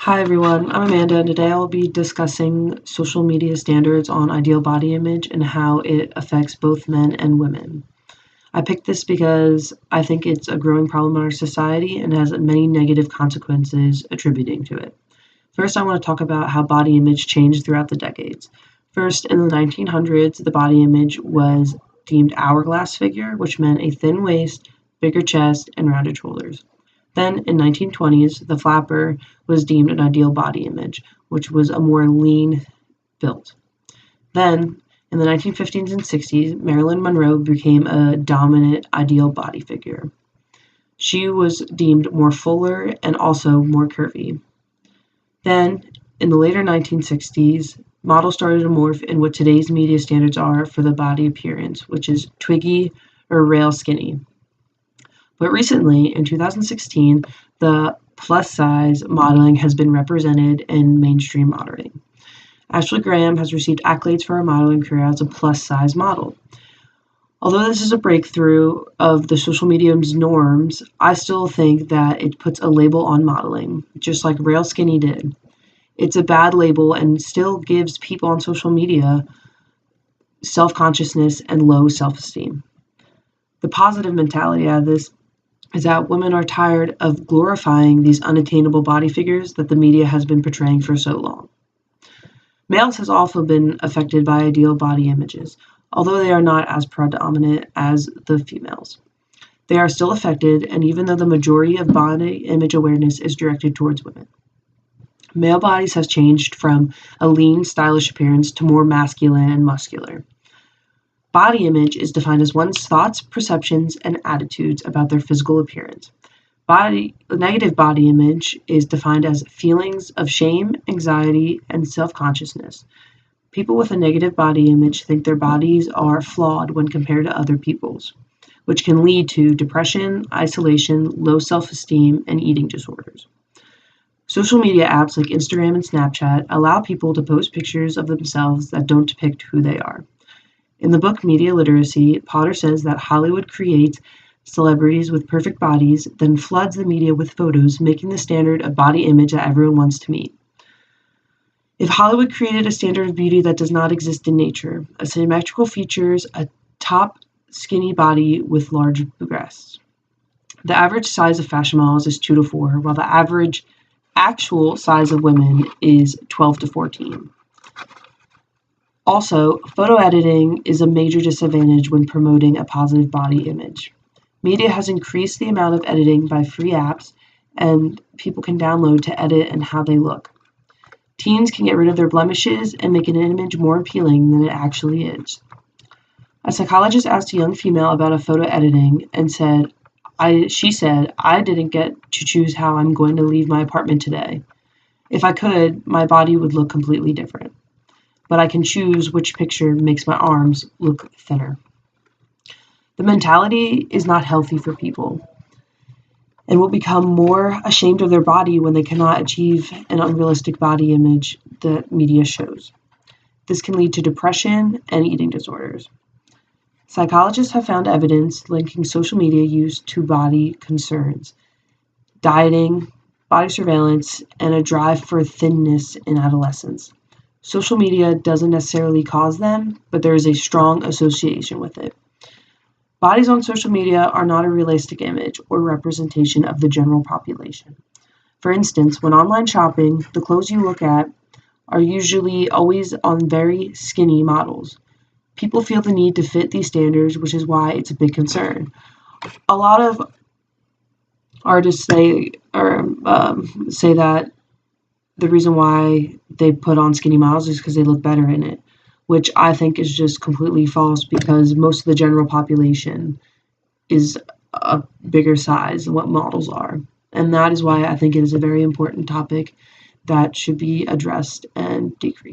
Hi everyone, I'm Amanda, and today I'll be discussing social media standards on ideal body image and how it affects both men and women. I picked this because I think it's a growing problem in our society and has many negative consequences attributing to it. First, I want to talk about how body image changed throughout the decades. First, in the 1900s, the body image was deemed hourglass figure, which meant a thin waist, bigger chest, and rounded shoulders. Then, in 1920s, the flapper was deemed an ideal body image, which was a more lean build. Then, in the 1950s and 60s, Marilyn Monroe became a dominant ideal body figure. She was deemed more fuller and also more curvy. Then, in the later 1960s, models started to morph in what today's media standards are for the body appearance, which is twiggy or rail skinny. But recently, in 2016, the plus-size modeling has been represented in mainstream modeling. Ashley Graham has received accolades for her modeling career as a plus-size model. Although this is a breakthrough of the social media's norms, I still think that it puts a label on modeling, just like Rail Skinny did. It's a bad label and still gives people on social media self-consciousness and low self-esteem. The positive mentality out of this is that women are tired of glorifying these unattainable body figures that the media has been portraying for so long. Males has also been affected by ideal body images, although they are not as predominant as the females. They are still affected, and even though the majority of body image awareness is directed towards women. Male bodies has changed from a lean, stylish appearance to more masculine and muscular. Body image is defined as one's thoughts, perceptions, and attitudes about their physical appearance. Negative body image is defined as feelings of shame, anxiety, and self-consciousness. People with a negative body image think their bodies are flawed when compared to other people's, which can lead to depression, isolation, low self-esteem, and eating disorders. Social media apps like Instagram and Snapchat allow people to post pictures of themselves that don't depict who they are. In the book Media Literacy, Potter says that Hollywood creates celebrities with perfect bodies, then floods the media with photos, making the standard of body image that everyone wants to meet. If Hollywood created a standard of beauty that does not exist in nature, a symmetrical features a top skinny body with large breasts. The average size of fashion models is 2 to 4, while the average actual size of women is 12 to 14. Also, photo editing is a major disadvantage when promoting a positive body image. Media has increased the amount of editing by free apps, and people can download to edit and how they look. Teens can get rid of their blemishes and make an image more appealing than it actually is. A psychologist asked a young female about a photo editing and she said, I didn't get to choose how I'm going to leave my apartment today. If I could, my body would look completely different. But I can choose which picture makes my arms look thinner. The mentality is not healthy for people and will become more ashamed of their body when they cannot achieve an unrealistic body image that media shows. This can lead to depression and eating disorders. Psychologists have found evidence linking social media use to body concerns, dieting, body surveillance, and a drive for thinness in adolescence. Social media doesn't necessarily cause them, but there is a strong association with it. Bodies on social media are not a realistic image or representation of the general population. For instance, when online shopping, the clothes you look at are usually always on very skinny models. People feel the need to fit these standards, which is why it's a big concern. A lot of artists say that the reason why they put on skinny models is because they look better in it, which I think is just completely false because most of the general population is a bigger size than what models are. And that is why I think it is a very important topic that should be addressed and decreased.